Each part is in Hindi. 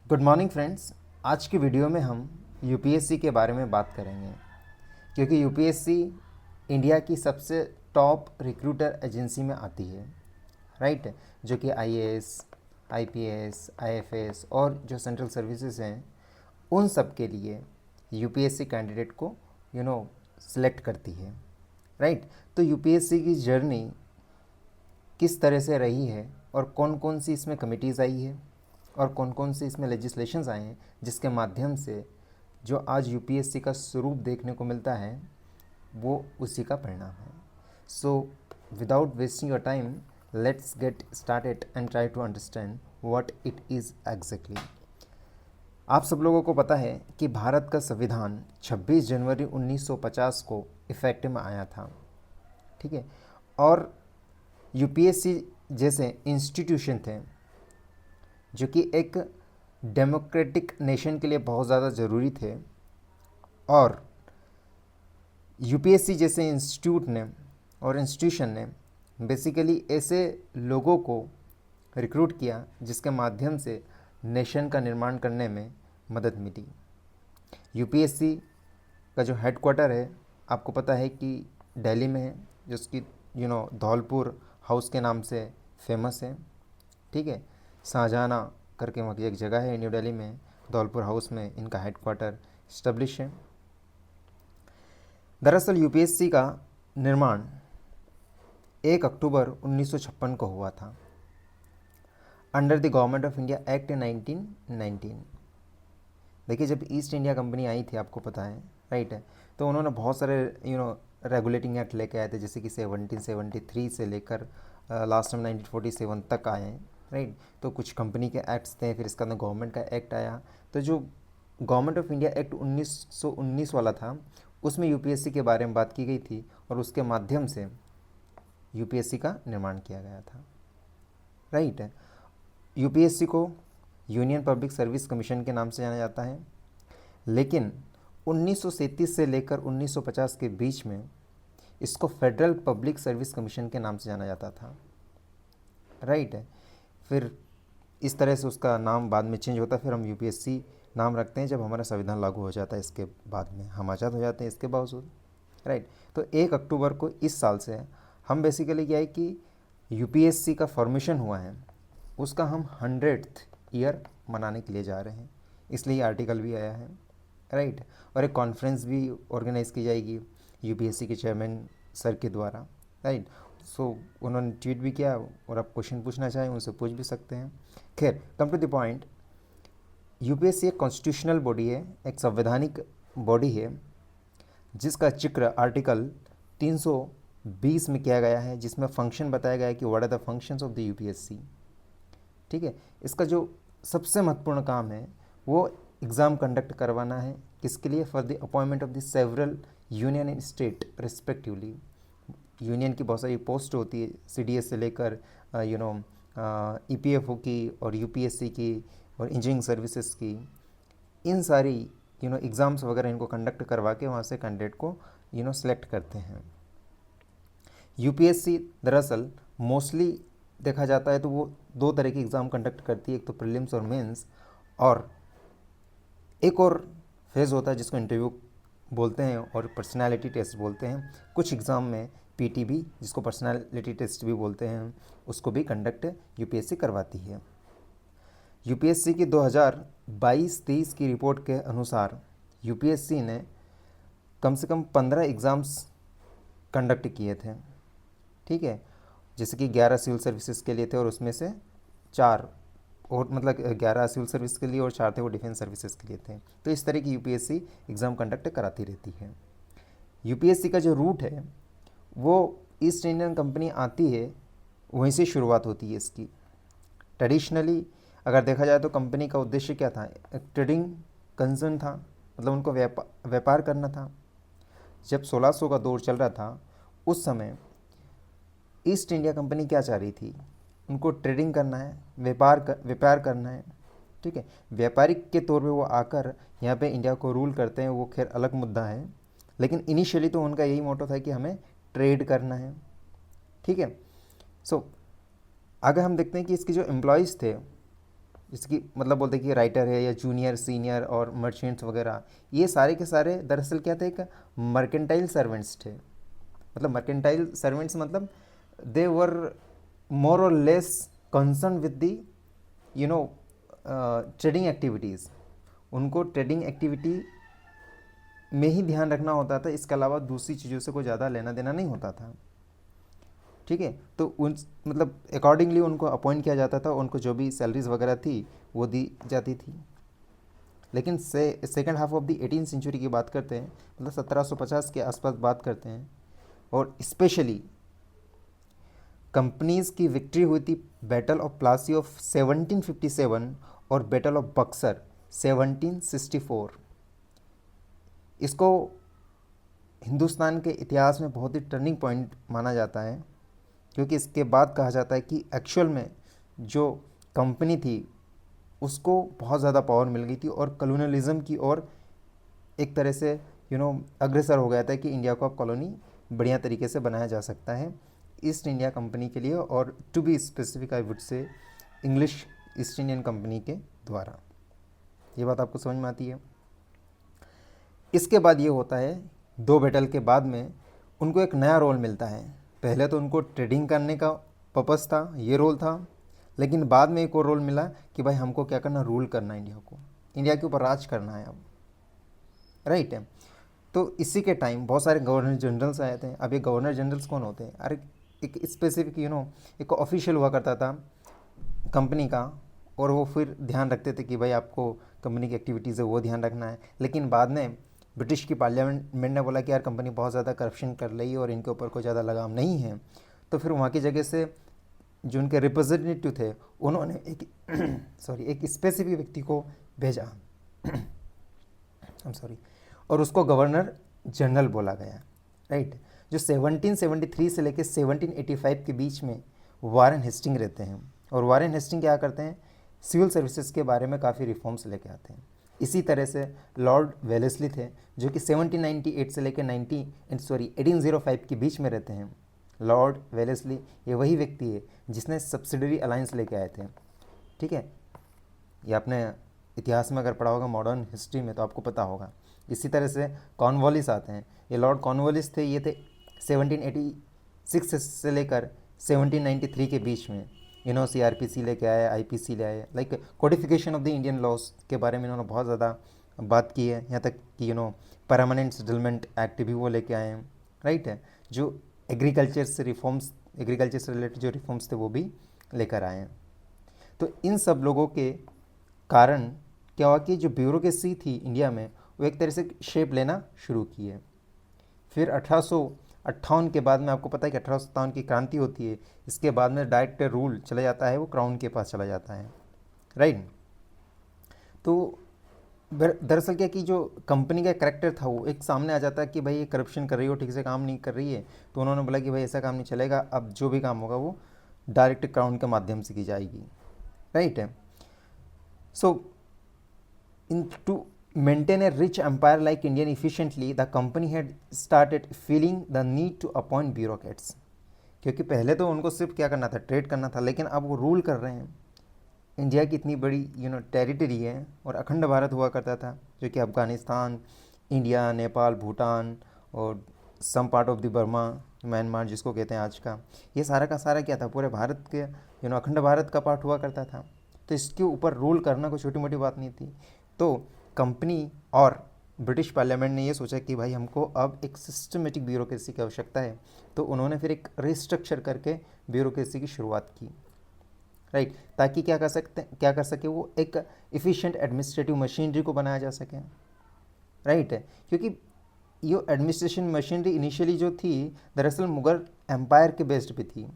Good morning friends. आज की वीडियो में हम यूपीएससी के बारे में बात करेंगे, क्योंकि यूपीएससी इंडिया की सबसे टॉप रिक्रूटर एजेंसी में आती है, राइट। जो कि आईएएस, आईपीएस, आईएफएस और जो सेंट्रल सर्विसेज हैं उन सब के लिए यूपीएससी कैंडिडेट को सिलेक्ट करती है, राइट। तो यूपीएससी की जर्नी किस तरह से रही है और कौन कौन सी इसमें कमिटीज़ आई है और कौन कौन से इसमें लेजिस्लेशंस आए हैं जिसके माध्यम से जो आज यूपीएससी का स्वरूप देखने को मिलता है वो उसी का परिणाम है। So without wasting your time, let's get started and try to understand what it is exactly. आप सब लोगों को पता है कि भारत का संविधान 26 जनवरी 1950 को इफेक्ट में आया था, ठीक है। और यूपीएससी जैसे इंस्टीट्यूशन थे जो कि एक डेमोक्रेटिक नेशन के लिए बहुत ज़्यादा ज़रूरी थे, और यूपीएससी जैसे इंस्टीट्यूशन ने बेसिकली ऐसे लोगों को रिक्रूट किया जिसके माध्यम से नेशन का निर्माण करने में मदद मिली। यूपीएससी का जो हेडक्वार्टर है आपको पता है कि दिल्ली में है, जिसकी धौलपुर हाउस के नाम से फेमस है, ठीक है। शाहजहाना करके वहाँ की एक जगह है न्यू दिल्ली में, धौलपुर हाउस में इनका हेडक्वार्टर इस्टेब्लिश है। दरअसल यूपीएससी का निर्माण 1 अक्टूबर 1956 को हुआ था under the government of India act 1919। देखिए, जब ईस्ट इंडिया कंपनी आई थी आपको पता है, राइट है, तो उन्होंने बहुत सारे रेगुलेटिंग एक्ट लेके आए थे, जैसे कि 1773 से लेकर लास्ट में 1947 तक आए हैं, राइट। तो कुछ कंपनी के एक्ट्स थे, फिर इसका अंदर गवर्नमेंट का एक्ट आया। तो जो गवर्नमेंट ऑफ इंडिया एक्ट 1919 वाला था उसमें यूपीएससी के बारे में बात की गई थी और उसके माध्यम से यूपीएससी का निर्माण किया गया था, राइट है। यूपीएससी को यूनियन पब्लिक सर्विस कमीशन के नाम से जाना जाता है, लेकिन 1937 से लेकर 1950 के बीच में इसको फेडरल पब्लिक सर्विस कमीशन के नाम से जाना जाता था, राइट है। फिर इस तरह से उसका नाम बाद में चेंज होता है, फिर हम यूपीएससी नाम रखते हैं जब हमारा संविधान लागू हो जाता है, इसके बाद में हम आज़ाद हो जाते हैं इसके बावजूद, राइट। तो 1 अक्टूबर को इस साल से हम बेसिकली क्या है कि यूपीएससी का फॉर्मेशन हुआ है उसका हम 100th ईयर मनाने के लिए जा रहे हैं, इसलिए आर्टिकल भी आया है, राइट। और एक कॉन्फ्रेंस भी ऑर्गेनाइज़ की जाएगी यूपीएससी के चेयरमैन सर के द्वारा, राइट। सो उन्होंने ट्वीट भी किया, और आप क्वेश्चन पूछना चाहें उनसे पूछ भी सकते हैं। खैर, come to the point, UPSC एक कॉन्स्टिट्यूशनल बॉडी है, एक संवैधानिक बॉडी है जिसका जिक्र आर्टिकल 320 में किया गया है, जिसमें फंक्शन बताया गया है कि what are the functions of the UPSC, ठीक है। इसका जो सबसे महत्वपूर्ण काम है वो एग्ज़ाम कंडक्ट करवाना है, किसके लिए? For the appointment of the several union and state respectively. Union की बहुत सारी पोस्ट होती है, सीडीएस से लेकर ईपीएफओ की और यूपीएससी की और इंजीनियरिंग सर्विसेज की, इन सारी एग्ज़ाम्स वगैरह इनको कंडक्ट करवा के वहाँ से कैंडिडेट को सेलेक्ट करते हैं। यूपीएससी दरअसल मोस्टली देखा जाता है तो वो 2 तरह की एग्ज़ाम कंडक्ट करती है, एक तो प्रीलिम्स और मेंस, और एक और फेज़ होता है जिसको इंटरव्यू बोलते हैं और पर्सनालिटी टेस्ट बोलते हैं। कुछ एग्ज़ाम में पीटी भी, जिसको पर्सनालिटी टेस्ट भी बोलते हैं, उसको भी कंडक्ट यूपीएससी करवाती है। यूपीएससी की 2022-23 की रिपोर्ट के अनुसार यूपीएससी ने कम से कम 15 एग्ज़ाम्स कंडक्ट किए थे, ठीक है, जैसे कि 11 सिविल सर्विसेज के लिए थे और उसमें से 4 और 11 सिविल सर्विस के लिए और 4 थे वो डिफेंस सर्विसेज के लिए थे। तो इस तरह की यूपीएससी एग्ज़ाम कंडक्ट कराती रहती है। यूपीएससी का जो रूट है वो ईस्ट इंडियन कंपनी आती है वहीं से शुरुआत होती है इसकी। ट्रेडिशनली अगर देखा जाए तो कंपनी का उद्देश्य क्या था? एक ट्रेडिंग कंसर्न था, मतलब उनको व्यापार करना था। जब 1600 का दौर चल रहा था उस समय ईस्ट इंडिया कंपनी क्या चाह रही थी? उनको ट्रेडिंग करना है, व्यापार करना है, ठीक है। व्यापारिक के तौर पे वो आकर यहाँ पे इंडिया को रूल करते हैं, वो खैर अलग मुद्दा है, लेकिन इनिशियली तो उनका यही मोटो था कि हमें ट्रेड करना है, ठीक है। सो अगर हम देखते हैं कि इसके जो एम्प्लॉयज़ थे जिसकी मतलब बोलते हैं कि राइटर है या जूनियर सीनियर और मर्चेंट्स वगैरह, ये सारे के सारे दरअसल क्या थे, एक मर्केंटाइल सर्वेंट्स थे। मतलब मर्केंटाइल सर्वेंट्स मतलब दे वर मोर और less concern with the you know trading activities. उनको ट्रेडिंग एक्टिविटी में ही ध्यान रखना होता था, इसके अलावा दूसरी चीज़ों से कोई ज़्यादा लेना देना नहीं होता था। ठीक है, तो उन मतलब अकॉर्डिंगली उनको अपॉइंट किया जाता था, उनको जो भी सैलरीज वगैरह थी वो दी जाती थी। लेकिन second half of the 18th century की बात करते हैं, मतलब 1750 के आसपास बात करते हैं, और स्पेशली कंपनीज की विक्ट्री हुई थी बैटल ऑफ प्लासी ऑफ 1757 और बैटल ऑफ बक्सर 1764। इसको हिंदुस्तान के इतिहास में बहुत ही टर्निंग पॉइंट माना जाता है, क्योंकि इसके बाद कहा जाता है कि एक्चुअल में जो कंपनी थी उसको बहुत ज़्यादा पावर मिल गई थी और कॉलोनियलिज्म की ओर एक तरह से अग्रसर हो गया था कि इंडिया को अब कॉलोनी बढ़िया तरीके से बनाया जा सकता है ईस्ट इंडिया कंपनी के लिए, और to be specific I would say English East Indian company के द्वारा। ये बात आपको समझ में आती है। इसके बाद ये होता है, 2 बैटल के बाद में उनको एक नया रोल मिलता है। पहले तो उनको ट्रेडिंग करने का पर्पस था, ये रोल था, लेकिन बाद में एक और रोल मिला कि भाई हमको क्या करना, रूल करना है इंडिया को, इंडिया के ऊपर राज करना है अब, राइट है। तो इसी के टाइम बहुत सारे गवर्नर जनरल्स आए थे। अब ये गवर्नर जनरल्स कौन होते हैं? अरे एक स्पेसिफिक एक ऑफिशियल हुआ करता था कंपनी का, और वो फिर ध्यान रखते थे कि भाई आपको कंपनी की एक्टिविटीज़ है वो ध्यान रखना है। लेकिन बाद में ब्रिटिश की पार्लियामेंट ने बोला कि यार कंपनी बहुत ज़्यादा करप्शन कर रही है और इनके ऊपर कोई ज़्यादा लगाम नहीं है, तो फिर वहाँ की जगह से जो उनके रिप्रेजेंटेटिव थे उन्होंने एक एक स्पेसिफिक व्यक्ति को भेजा और उसको गवर्नर जनरल बोला गया, राइट। जो 1773 से लेकर 1785 के बीच में वारेन हेस्टिंग रहते हैं, और वारेन हेस्टिंग क्या करते हैं, सिविल सर्विसेज के बारे में काफ़ी रिफॉर्म्स लेके आते हैं। इसी तरह से लॉर्ड वेलेस्ली थे जो कि 1798 से लेकर 1805 के बीच में रहते हैं। लॉर्ड वेलेस्ली ये वही व्यक्ति है जिसने सब्सिडरी अलायंस लेके आए थे, ठीक है। ये आपने इतिहास में अगर पढ़ा होगा, मॉडर्न हिस्ट्री में, तो आपको पता होगा। इसी तरह से कॉर्नवालिस आते हैं। ये लॉर्ड कॉर्नवालिस थे, ये थे 1786 से लेकर 1793 के बीच में। CRPC लेके आए, IPC ले आए, like codification of the Indian laws के बारे में इन्होंने बहुत ज़्यादा बात की है। यहाँ तक कि परमानेंट सेटलमेंट एक्ट भी वो लेके आए हैं, राइट है। जो एग्रीकल्चर से रिलेटेड जो रिफॉर्म्स थे वो भी लेकर आए हैं। तो इन सब लोगों के कारण क्या हुआ कि जो ब्यूरोक्रेसी थी इंडिया में वो एक तरह से शेप लेना शुरू की है। फिर 1858 के बाद में आपको पता है कि 1857 की क्रांति होती है। इसके बाद में डायरेक्ट रूल चला जाता है, वो क्राउन के पास चला जाता है, राइट। तो दरअसल क्या कि जो कंपनी का करेक्टर था वो एक सामने आ जाता है कि भाई ये करप्शन कर रही हो, ठीक से काम नहीं कर रही है। तो उन्होंने बोला कि भाई ऐसा काम नहीं चलेगा, अब जो भी काम होगा वो डायरेक्ट क्राउन के माध्यम से की जाएगी, राइट है। सो to maintain a rich empire like Indian efficiently, the company had started feeling the need to appoint bureaucrats। क्योंकि पहले तो उनको सिर्फ क्या करना था, ट्रेड करना था, लेकिन अब वो रूल कर रहे हैं। इंडिया की इतनी बड़ी टेरिटरी है, और अखंड भारत हुआ करता था जो कि अफगानिस्तान, इंडिया, नेपाल, भूटान और some part of the Burma, Myanmar जिसको कहते हैं आज का, ये सारा का सारा क्या था, पूरे भारत के अखंड भारत का पार्ट हुआ करता था। तो इसके ऊपर रूल करना कोई छोटी मोटी बात नहीं थी। तो कंपनी और ब्रिटिश पार्लियामेंट ने ये सोचा कि भाई हमको अब एक सिस्टमेटिक ब्यूरोक्रेसी की आवश्यकता है। तो उन्होंने फिर एक रिस्ट्रक्चर करके ब्यूरोक्रेसी की शुरुआत की, राइट, ताकि क्या कर सके वो एक इफ़िशिएंट एडमिनिस्ट्रेटिव मशीनरी को बनाया जा सके, राइट है। क्योंकि ये एडमिनिस्ट्रेशन मशीनरी इनिशियली जो थी दरअसल मुगल एम्पायर के बेस्ड पे थी,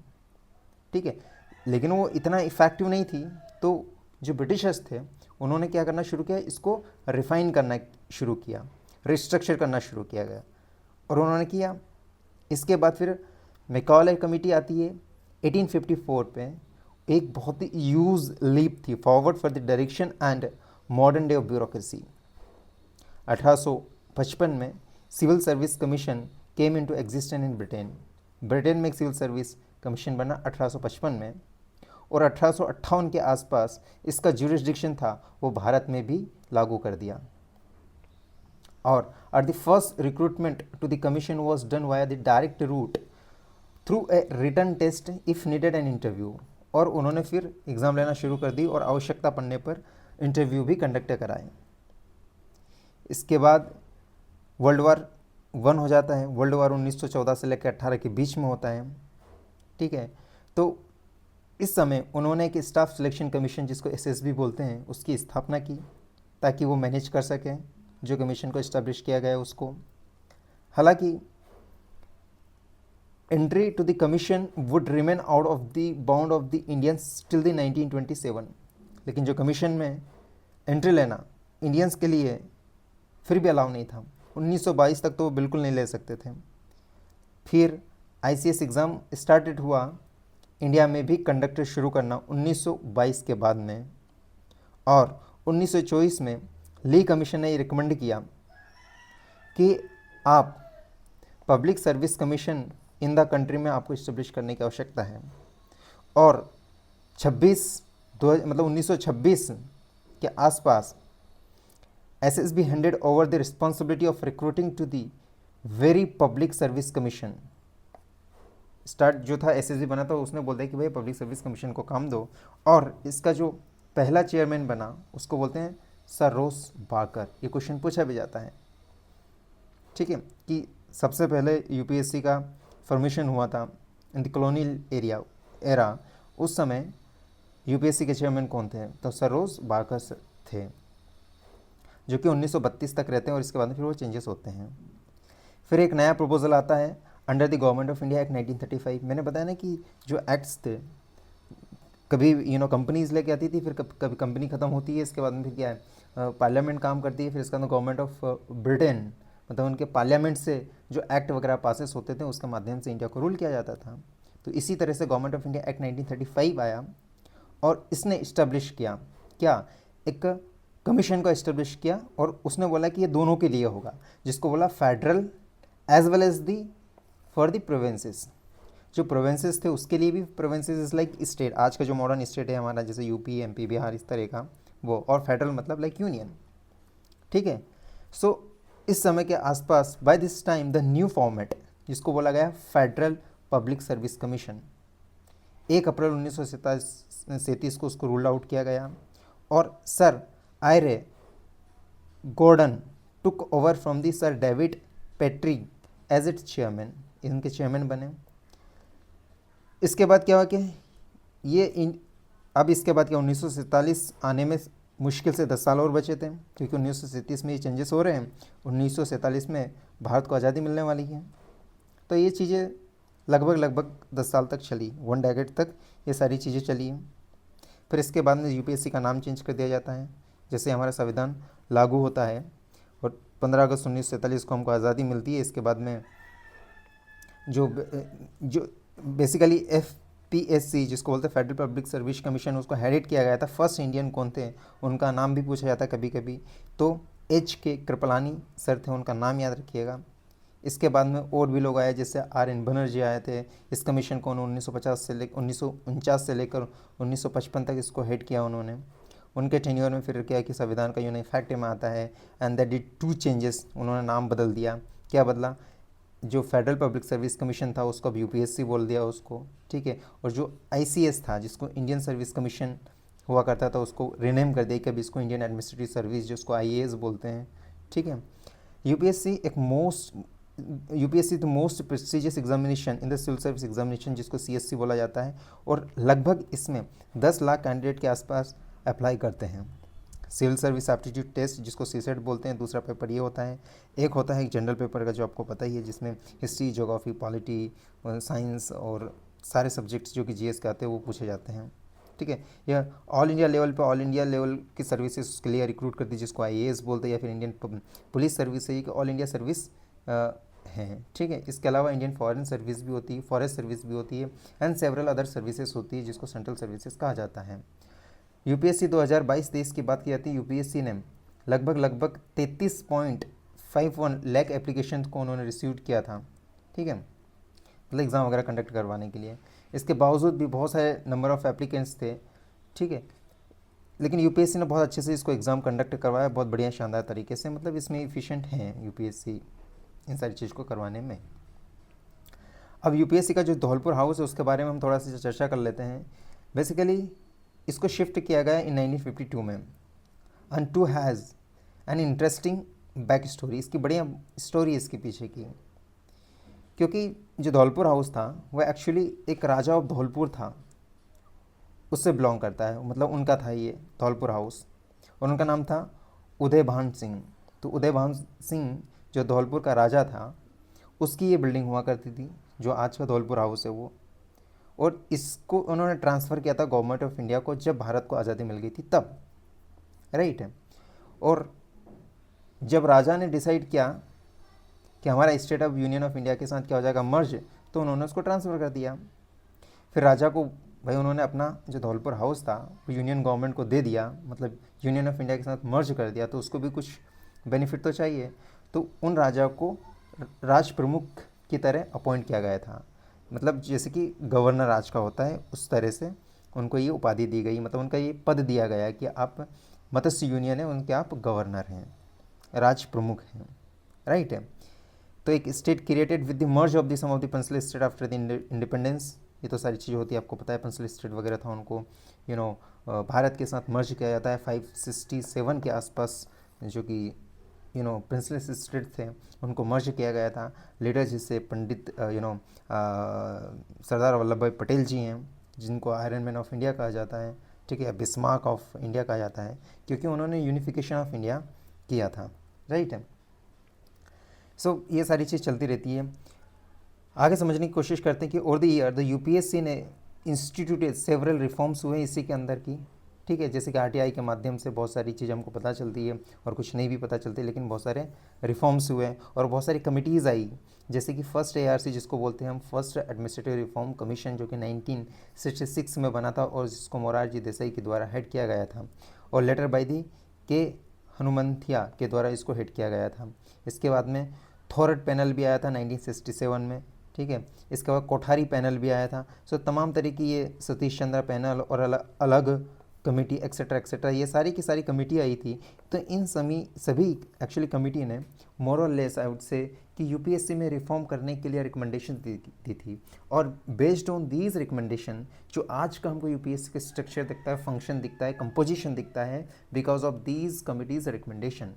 ठीक है, लेकिन वो इतना इफ़ेक्टिव नहीं थी। तो जो ब्रिटिशर्स थे उन्होंने क्या करना शुरू किया, इसको रिफाइन करना शुरू किया, रिस्ट्रक्चर करना शुरू किया गया, और उन्होंने किया। इसके बाद फिर मैकॉले कमेटी आती है 1854 पे, एक बहुत ही ह्यूज लीप थी forward for the direction and modern day of bureaucracy. 1855 में civil service commission came into existence in Britain. Britain में एक सिविल सर्विस कमीशन बना 1855 में, और 1858 के आसपास इसका ज्यूरिसडिक्शन था वो भारत में भी लागू कर दिया। और the first recruitment to the commission was done via the direct route through a written test if needed an interview. और उन्होंने फिर एग्ज़ाम लेना शुरू कर दी और आवश्यकता पड़ने पर इंटरव्यू भी कंडक्ट कराए। इसके बाद वर्ल्ड वार 1 हो जाता है। वर्ल्ड वार 1914 से लेकर 18 के बीच में होता है, ठीक है। तो इस समय उन्होंने एक स्टाफ सिलेक्शन कमीशन, जिसको एसएसबी बोलते हैं, उसकी स्थापना की ताकि वो मैनेज कर सकें जो कमीशन को इस्टेब्लिश किया गया है उसको। हालांकि entry to the commission would remain out of the bound of the Indians till the 1927। लेकिन जो कमीशन में एंट्री लेना इंडियंस के लिए फिर भी अलाउ नहीं था। 1922 तक तो वो बिल्कुल नहीं ले सकते थे। फिर आईसीएस एग्ज़ाम स्टार्टेड हुआ इंडिया में भी कंडक्ट शुरू करना 1922 के बाद में। और 1924 में ली कमीशन ने ये रिकमेंड किया कि आप public service commission in the country में आपको इस्टेब्लिश करने की आवश्यकता है। और 1926 के आसपास SSB handed over the responsibility of recruiting to the very public service commission. Start जो था एसएसबी बना था उसने बोल दिया कि भाई पब्लिक सर्विस कमीशन को काम दो। और इसका जो पहला चेयरमैन बना उसको बोलते हैं सर रोस बाकर। ये क्वेश्चन पूछा भी जाता है, ठीक है, कि सबसे पहले यूपीएससी का फॉर्मेशन हुआ था इन द कॉलोनियल एरा। उस समय यूपीएससी के चेयरमैन कौन थे? तो सर रोस बाकर थे, जो कि 1932 तक रहते हैं और इसके बाद में फिर वो चेंजेस होते हैं। फिर एक नया प्रपोजल आता है under the government of India act 1935। मैंने बताया ना कि जो एक्ट्स थे कभी कंपनीज लेके आती थी, फिर कभी कंपनी ख़त्म होती है, इसके बाद में फिर क्या है पार्लियामेंट काम करती है, फिर इसके अंदर गवर्नमेंट ऑफ ब्रिटेन मतलब उनके पार्लियामेंट से जो एक्ट वगैरह पासेस होते थे उसके माध्यम से इंडिया को रूल किया जाता था। तो इसी तरह से गवर्नमेंट ऑफ इंडिया एक्ट 1935 आया और इसने इस्टेब्लिश किया क्या, एक कमीशन को इस्टेब्लिश किया और उसने बोला कि ये दोनों के लिए होगा, जिसको बोला federal as well as the for the provinces. जो प्रोविंसेस थे उसके लिए भी, प्रोविंसेस इज लाइक स्टेट, आज का जो मॉडर्न स्टेट है हमारा जैसे यूपी एमपी बिहार इस तरह का वो, और फेडरल मतलब लाइक यूनियन, ठीक है। सो इस समय के आसपास by this time the new format जिसको बोला गया फेडरल पब्लिक सर्विस कमीशन 1 अप्रैल 1937 को उसको रूल आउट किया गया और sir Eyre Gordon took over from the sir David Petrie as its chairman, इनके चेयरमैन बने। इसके बाद क्या हुआ कि अब इसके बाद क्या 1947 आने में मुश्किल से 10 साल और बचे थे, क्योंकि 1937 में ये चेंजेस हो रहे हैं, 1947 में भारत को आज़ादी मिलने वाली है। तो ये चीज़ें लगभग 10 साल तक चली, 1 डेकेड तक ये सारी चीज़ें चली। फिर इसके बाद में यूपीएससी का नाम चेंज कर दिया जाता है जैसे हमारा संविधान लागू होता है और 15 अगस्त 1947 को हमको आज़ादी मिलती है। इसके बाद में जो बेसिकली एफपीएससी जिसको बोलते हैं फेडरल पब्लिक सर्विस कमीशन, उसको हेडेड किया गया था। फर्स्ट इंडियन कौन थे उनका नाम भी पूछा जाता है कभी कभी, तो एच के कृपलानी सर थे, उनका नाम याद रखिएगा। इसके बाद में और भी लोग आए जैसे आर.एन. बनर्जी आए थे। इस कमीशन को 1949 से लेकर 1955 तक इसको हेड किया उन्होंने। उनके टेन्योर में फिर क्या कि संविधान का इफेक्ट में आता है एंड दैट डिड 2 चेंजेस, उन्होंने नाम बदल दिया। क्या बदला? जो फेडरल पब्लिक सर्विस कमीशन था उसको अब यूपीएससी बोल दिया उसको, ठीक है। और जो आईसीएस था जिसको इंडियन सर्विस कमीशन हुआ करता था उसको रिनेम कर दिया कि अब इसको इंडियन एडमिनिस्ट्रेटिव सर्विस जिसको आईएएस बोलते हैं, ठीक है। UPSC the most prestigious examination in the civil service examination जिसको सीएससी बोला जाता है, और लगभग इसमें 10 लाख कैंडिडेट के आसपास अप्लाई करते हैं। सिविल सर्विस एप्टीट्यूड टेस्ट जिसको सीसेट बोलते हैं, दूसरा पेपर ये होता है। एक होता है एक जनरल पेपर का जो आपको पता ही है, जिसमें हिस्ट्री, ज्योग्राफी, पॉलिटी, साइंस और सारे सब्जेक्ट्स जो कि जीएस के आते हैं वो पूछे जाते हैं, ठीक है। यह ऑल इंडिया लेवल की सर्विसेज उसके लिए रिक्रूट करती है जिसको आईएएस बोलते हैं, या फिर इंडियन पुलिस सर्विस है कि ऑल इंडिया सर्विस हैं, ठीक है। इसके अलावा इंडियन फॉरेन सर्विस भी होती है, फॉरेस्ट सर्विस भी होती है एंड सेवरल अदर सर्विसेज होती है जिसको सेंट्रल सर्विसेज कहा जाता है। यूपीएससी 2022-23 की बात की जाती है, यूपीएससी ने लगभग 33.51 लाख एप्लीकेशन को उन्होंने रिसीव किया था, ठीक है, मतलब एग्ज़ाम वगैरह कंडक्ट करवाने के लिए। इसके बावजूद भी बहुत सारे नंबर ऑफ़ एप्लीकेंट्स थे, ठीक है, लेकिन यूपीएससी ने बहुत अच्छे से इसको एग्ज़ाम कंडक्ट करवाया, बहुत बढ़िया शानदार तरीके से, मतलब इसमें इफ़िशिएंट हैं यूपीएससी इन सारी चीज़ को करवाने में। अब यूपीएससी का जो धौलपुर हाउस है उसके बारे में हम थोड़ा सा चर्चा कर लेते हैं। बेसिकली इसको शिफ्ट किया गया इन 1952 में, and too has an interesting back story. इसकी बढ़िया स्टोरी इसके पीछे की, क्योंकि जो धौलपुर हाउस था वह एक्चुअली एक राजा ऑफ धौलपुर था, उससे बिलोंग करता है, मतलब उनका था ये धौलपुर हाउस, और उनका नाम था उदयभान सिंह। तो उदयभान सिंह जो धौलपुर का राजा था उसकी ये बिल्डिंग हुआ करती थी, जो आज का धौलपुर हाउस है वो। और इसको उन्होंने ट्रांसफ़र किया था गवर्नमेंट ऑफ इंडिया को जब भारत को आज़ादी मिल गई थी तब, राइट है। और जब राजा ने डिसाइड किया कि हमारा state of union of India के साथ क्या हो जाएगा, मर्ज, तो उन्होंने उसको ट्रांसफ़र कर दिया। फिर राजा को भाई उन्होंने अपना जो धौलपुर हाउस था वो यूनियन गवर्नमेंट को दे दिया, मतलब यूनियन ऑफ इंडिया के साथ मर्ज कर दिया, तो उसको भी कुछ बेनिफिट तो चाहिए। तो उन राजा को राज प्रमुख की तरह अपॉइंट किया गया था, मतलब जैसे कि गवर्नर राज का होता है उस तरह से उनको ये उपाधि दी गई, मतलब उनका ये पद दिया गया कि आप मत्स्य यूनियन है उनके आप गवर्नर हैं, राज प्रमुख हैं, राइट है। तो एक state created with the merge of the some of the princely state after the independence, ये तो सारी चीज़ होती है, आपको पता है पेंसिल स्टेट वगैरह था, उनको भारत के साथ मर्ज किया जाता है 567 के आसपास, जो कि पेंसिल स्टेट थे उनको मर्ज किया गया था। लीडर जिससे पंडित सरदार वल्लभ भाई पटेल जी हैं, जिनको आयरन मैन ऑफ इंडिया कहा जाता है, ठीक है, बिस्मार्क ऑफ इंडिया कहा जाता है, क्योंकि उन्होंने यूनिफिकेशन ऑफ इंडिया किया था, राइट है। सो ये सारी चीज़ चलती रहती है। आगे समझने की कोशिश करते हैं कि over the year the UPSC ने इंस्टीट्यूटेड सेवरल रिफॉर्म्स हुए इसी के अंदर की, ठीक है, जैसे कि आरटीआई के माध्यम से बहुत सारी चीज़ हमको पता चलती है और कुछ नहीं भी पता चलती, लेकिन बहुत सारे रिफॉर्म्स हुए और बहुत सारी कमिटीज़ आई, जैसे कि फर्स्ट एआरसी जिसको बोलते हैं हम, फर्स्ट एडमिनिस्ट्रेटिव रिफॉर्म कमीशन, जो कि 1966 में बना था और जिसको मोरारजी देसाई के द्वारा हेड किया गया था, और लेटर बाय दी के हनुमंथिया के द्वारा इसको हेड किया गया था। इसके बाद में थॉरट पैनल भी आया था 1967 में, ठीक है, इसके बाद कोठारी पैनल भी आया था। सो तमाम तरह की ये सतीश चंद्र पैनल और अलग कमेटी एक्सेट्रा एक्सेट्रा, ये सारी की सारी कमेटी आई थी। तो इन सभी एक्चुअली कमेटी ने मोर और लेस आई वुड से कि यूपीएससी में रिफॉर्म करने के लिए रिकमेंडेशन दी थी, और बेस्ड ऑन दीज रिकमेंडेशन जो आज का हमको यूपीएससी का स्ट्रक्चर दिखता है, फंक्शन दिखता है, कंपोजिशन दिखता है, because of these committees recommendation,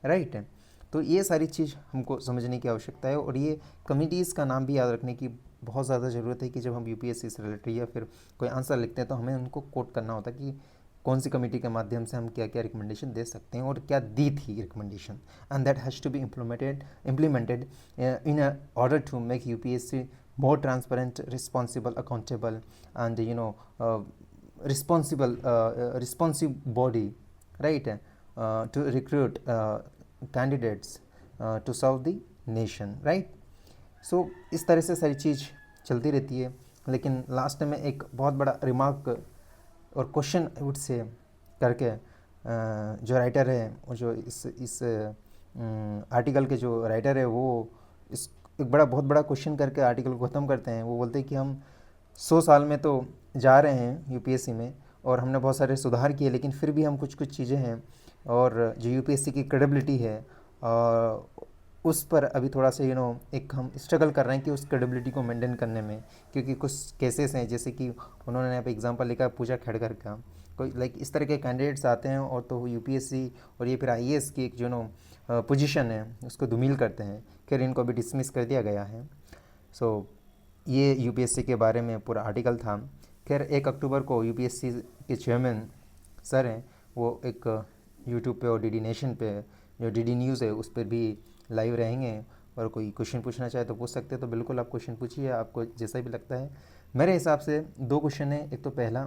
right है। तो ये सारी चीज़ हमको समझने की आवश्यकता है, और ये कमिटीज़ का नाम भी याद रखने की बहुत ज़्यादा ज़रूरत है कि जब हम यूपीएससी से रिलेटेड या फिर कोई आंसर लिखते हैं तो हमें उनको कोट करना होता है कि कौन सी कमेटी के माध्यम से हम क्या क्या रिकमेंडेशन दे सकते हैं और क्या दी थी recommendation, and that has to be implemented in order to make UPSC more transparent, responsible, accountable, and responsive body, right, to recruit candidates to serve the nation, right. So इस तरह से सारी चीज़ चलती रहती है, लेकिन लास्ट में एक बहुत बड़ा रिमार्क और क्वेश्चन वुड से करके जो राइटर है और जो इस आर्टिकल के जो राइटर है वो इस एक बहुत बड़ा क्वेश्चन करके आर्टिकल को ख़त्म करते हैं। वो बोलते हैं कि हम 100 साल में तो जा रहे हैं यूपीएससी में और हमने बहुत सारे सुधार किए, लेकिन फिर भी हम कुछ चीज़ें हैं और जो यूपीएससी की क्रेडिबिलिटी है उस पर अभी थोड़ा सा एक हम स्ट्रगल कर रहे हैं कि उस क्रेडिबिलिटी को मेंटेन करने में, क्योंकि कुछ केसेस हैं जैसे कि उन्होंने यहाँ पे एग्जांपल लिखा पूजा खेड़कर का, कोई लाइक इस तरह के कैंडिडेट्स आते हैं और तो यूपीएससी और ये फिर आईएएस की एक जो पोजीशन है उसको धूमिल करते हैं, फिर इनको भी डिसमिस कर दिया गया है। सो ये यूपीएससी के बारे में पूरा आर्टिकल था। खैर 1 अक्टूबर को यूपीएससी के चेयरमैन सर हैं वो एक यूट्यूब पे और डीडी नेशन पे जो डीडी न्यूज़ है उस पर भी लाइव रहेंगे, और कोई क्वेश्चन पूछना चाहे तो पूछ सकते हैं, तो बिल्कुल आप क्वेश्चन पूछिए, आपको जैसा भी लगता है। मेरे हिसाब से 2 क्वेश्चन है। एक तो पहला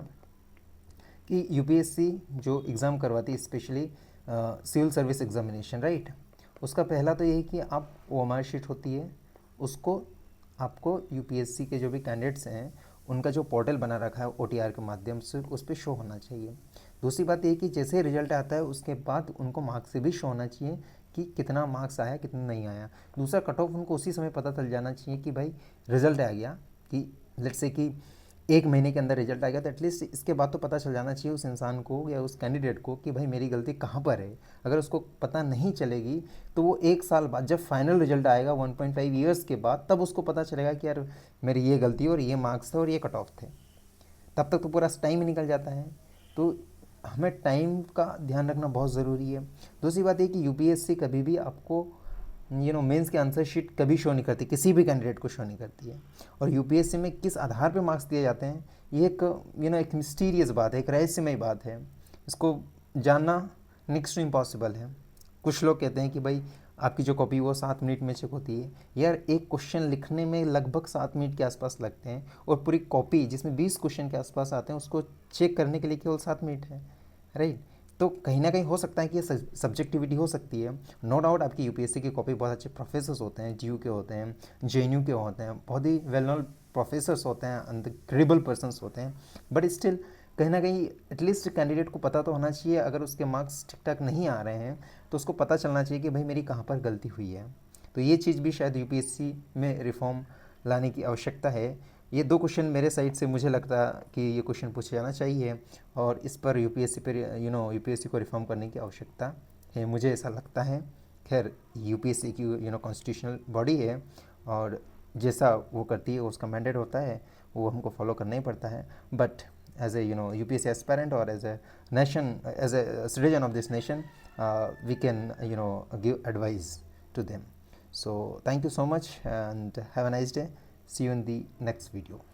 कि यूपीएससी जो एग्ज़ाम करवाती है specially civil service examination, right, उसका पहला तो यही कि आप ओएमआर शीट होती है उसको आपको यूपीएससी के जो भी कैंडिडेट्स हैं उनका जो पोर्टल बना रखा है ओटीआर के माध्यम से उस पर शो होना चाहिए। दूसरी बात ये कि जैसे रिजल्ट आता है उसके बाद उनको मार्क्स से भी शो होना चाहिए कि कितना मार्क्स आया कितना नहीं आया। दूसरा कट ऑफ उनको उसी समय पता चल जाना चाहिए कि भाई रिजल्ट आ गया, कि लेट्स से कि 1 महीने के अंदर रिजल्ट आएगा, तो एटलीस्ट इसके बाद तो पता चल जाना चाहिए उस इंसान को या उस कैंडिडेट को कि भाई मेरी गलती कहाँ पर है। अगर उसको पता नहीं चलेगी तो वो 1 साल बाद जब फाइनल रिजल्ट आएगा 1.5 ईयर्स के बाद, तब उसको पता चलेगा कि यार मेरी ये गलती और ये मार्क्स थे और ये कट ऑफ थे। तब तक तो पूरा टाइम ही निकल जाता है। तो हमें टाइम का ध्यान रखना बहुत ज़रूरी है। दूसरी बात ये कि यूपीएससी कभी भी आपको मेंस के आंसर शीट कभी शो नहीं करती, किसी भी कैंडिडेट को शो नहीं करती है। और यूपीएससी में किस आधार पे मार्क्स दिए जाते हैं, ये एक एक मिस्टीरियस बात है, एक रहस्यमय बात है। इसको जानना नेक्स्ट टू इम्पॉसिबल है। कुछ लोग कहते हैं कि भाई आपकी जो कॉपी वो 7 मिनट में चेक होती है। यार एक क्वेश्चन लिखने में लगभग 7 मिनट के आसपास लगते हैं, और पूरी कॉपी जिसमें 20 क्वेश्चन के आसपास आते हैं उसको चेक करने के लिए केवल 7 मिनट है, राइट। तो कहीं ना कहीं हो सकता है कि ये सब्जेक्टिविटी हो सकती है। नो डाउट आपकी यूपीएससी की कॉपी बहुत अच्छे प्रोफेसर्स होते हैं, जीयू के होते हैं, जेएनयू के होते हैं, बहुत ही वेल नोन प्रोफेसर्स होते हैं एंड क्रेडिबल पर्सनस होते हैं। बट स्टिल कहीं ना कहीं एटलीस्ट कैंडिडेट को पता तो होना चाहिए, अगर उसके मार्क्स ठीक ठाक नहीं आ रहे हैं तो उसको पता चलना चाहिए कि भाई मेरी कहाँ पर गलती हुई है। तो ये चीज़ भी शायद यूपीएससी में रिफॉर्म लाने की आवश्यकता है। ये 2 क्वेश्चन मेरे साइड से मुझे लगता कि ये क्वेश्चन पूछे जाना चाहिए, और इस पर यूपीएससी पर यूपीएससी को रिफॉर्म करने की आवश्यकता है, मुझे ऐसा लगता है। खैर यूपीएससी की कॉन्स्टिट्यूशनल बॉडी है, और जैसा वो करती है उसका मैंडेट होता है, वो हमको फॉलो करना ही पड़ता है। But as a UPSC aspirant or as a nation, as a citizen of this nation, we can give advice to them. So thank you so much and have a nice day. See you in the next video.